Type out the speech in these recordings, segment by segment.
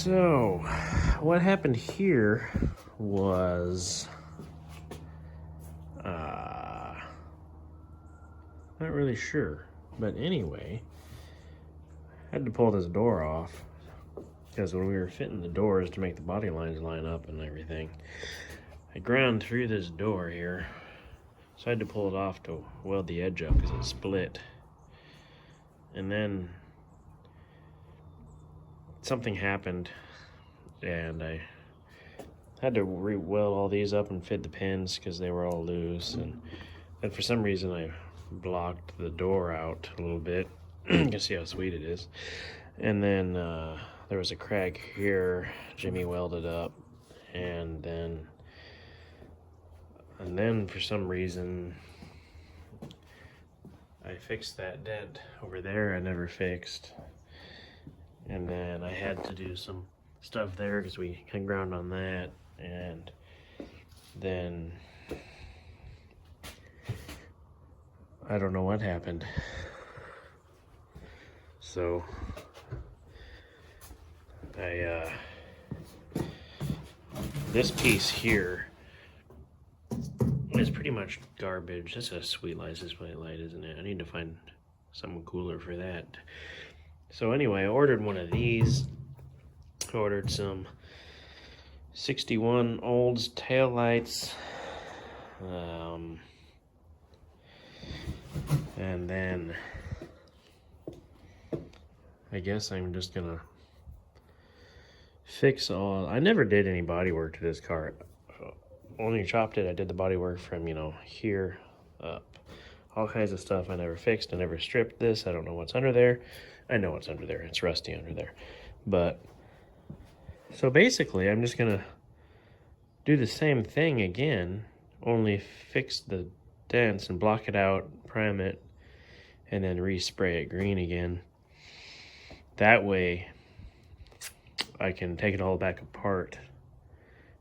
So, what happened here was, not really sure, but anyway, I had to pull this door off because when we were fitting the doors to make the body lines line up and everything, I ground through this door here, so I had to pull it off to weld the edge up because it split. And then something happened and I had to re-weld all these up and fit the pins because they were all loose, and for some reason I blocked the door out a little bit. You can see how sweet it is. And then there was a crack here. Jimmy welded up, and then for some reason I fixed that dent over there I never fixed. And then I had to do some stuff there because we had ground on that. And then I don't know what happened. So this piece here is pretty much garbage. That's a sweet license plate light, isn't it? I need to find something cooler for that. So anyway, I ordered one of these. Ordered some 61 Olds Taillights. And then I guess I'm just gonna fix all. I never did any body work to this car. When you chopped it, I did the body work from, here up. All kinds of stuff I never fixed. I never stripped this. I don't know what's under there. I know what's under there. It's rusty under there. But so basically, I'm just gonna do the same thing again, only fix the dents and block it out, prime it, and then respray it green again. That way, I can take it all back apart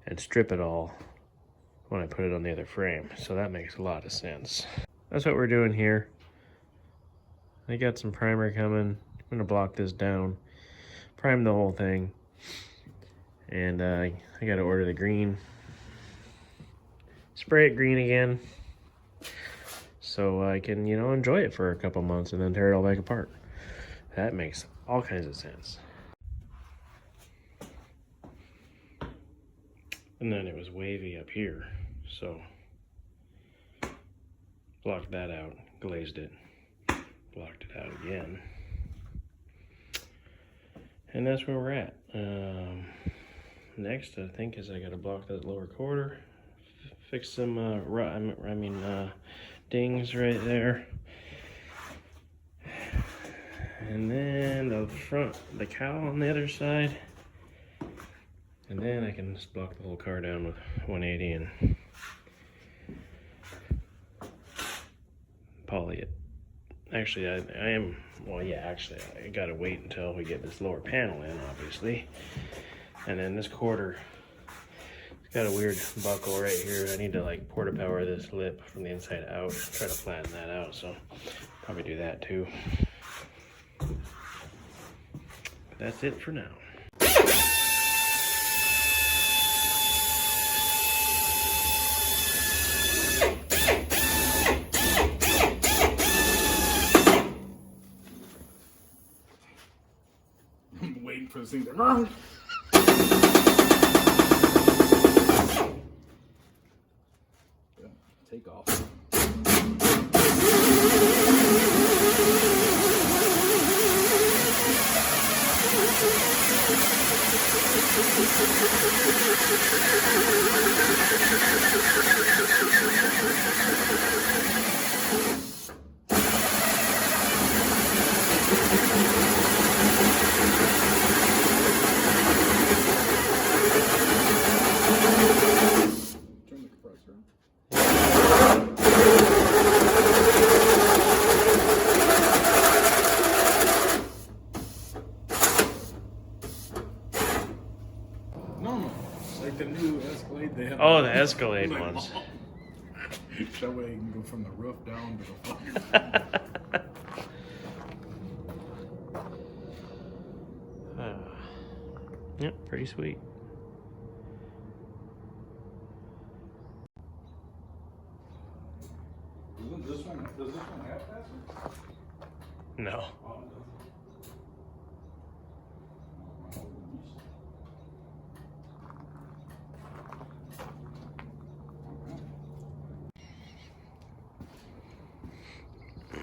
and strip it all when I put it on the other frame. So that makes a lot of sense. That's what we're doing here. I got some primer coming. I'm gonna block this down, prime the whole thing, and I gotta order the green, spray it green again, so I can, enjoy it for a couple months and then tear it all back apart. That makes all kinds of sense. And then it was wavy up here, so blocked that out, glazed it, blocked it out again. And that's where we're at. Next, I think, is I gotta block that lower quarter, fix some dings right there, and then the front, the cowl on the other side, and then I can just block the whole car down with 180 and poly it. Actually, I gotta wait until we get this lower panel in, obviously. And then this quarter, it's got a weird buckle right here. I need to like porta power this lip from the inside out, try to flatten that out. So probably do that too. But that's it for now. I'm waiting for this thing to run. Take off. Turn the compressor on. No, it's like the new Escalade they have. Oh, the Escalade ones. That way you can go from the roof down to the floor. Yep. pretty sweet. Does this one have password? No. Oh, it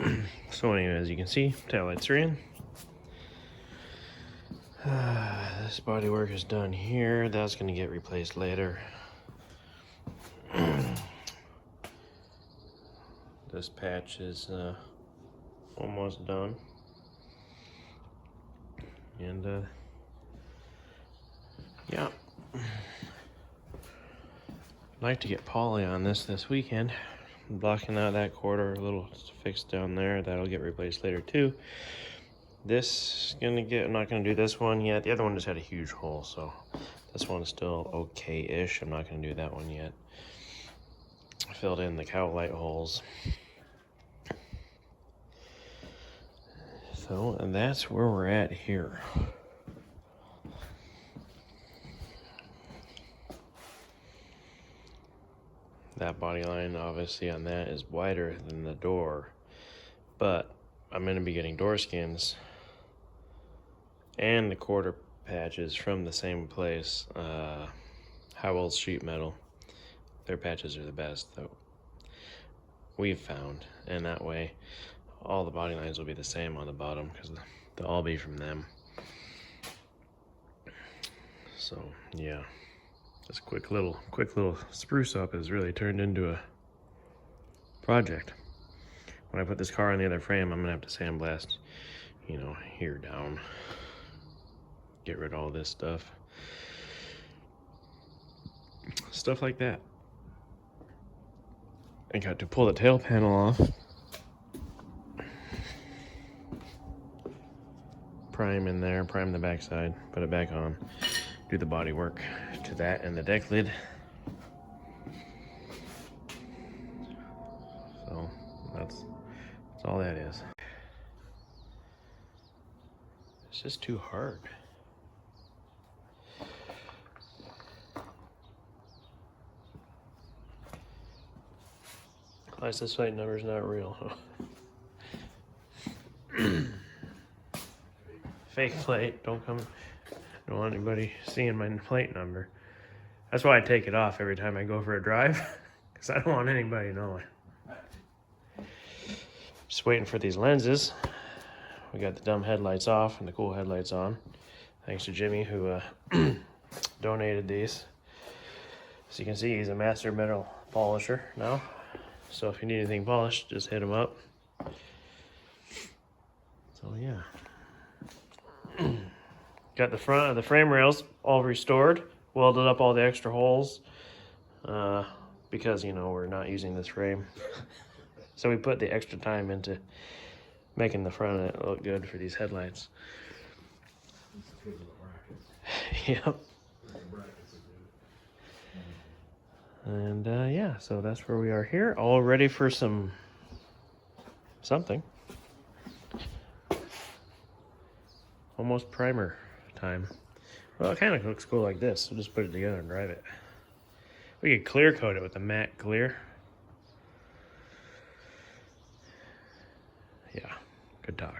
doesn't. So anyway, as you can see, taillights are in. This bodywork is done here. That's going to get replaced later. This patch is almost done. And yeah. I'd like to get poly on this weekend. I'm blocking out that quarter a little fixed down there. That'll get replaced later too. This is gonna get, I'm not gonna do this one yet. The other one just had a huge hole, so this one's still okay-ish. I'm not gonna do that one yet. I filled in the Taillight holes. So, and that's where we're at here. That body line obviously on that is wider than the door, but I'm gonna be getting door skins and the quarter patches from the same place, Howell's Sheet Metal. Their patches are the best that we've found, and that way all the body lines will be the same on the bottom because they'll all be from them. So yeah, this quick little spruce up has really turned into a project. When I put this car on the other frame, I'm gonna have to sandblast, you know, here down, get rid of all this stuff like that. I got to pull the tail panel off, prime in there, prime the backside, put it back on, do the body work to that and the deck lid. So that's all that is. It's just too hard. License plate number's not real, huh? Fake plate, don't want anybody seeing my plate number. That's why I take it off every time I go for a drive, because I don't want anybody knowing. Just waiting for these lenses. We got the dumb headlights off and the cool headlights on. Thanks to Jimmy who donated these. As you can see, he's a master metal polisher now. So if you need anything polished, just hit him up. So yeah. Got the front of the frame rails all restored. Welded up all the extra holes. Because, you know, we're not using this frame. So we put the extra time into making the front of it look good for these headlights. Yep. And yeah, so that's where we are here, all ready for something. Almost primer time. Well, it kind of looks cool like this. We'll just put it together and drive it. We could clear coat it with the matte clear. Yeah, good talk.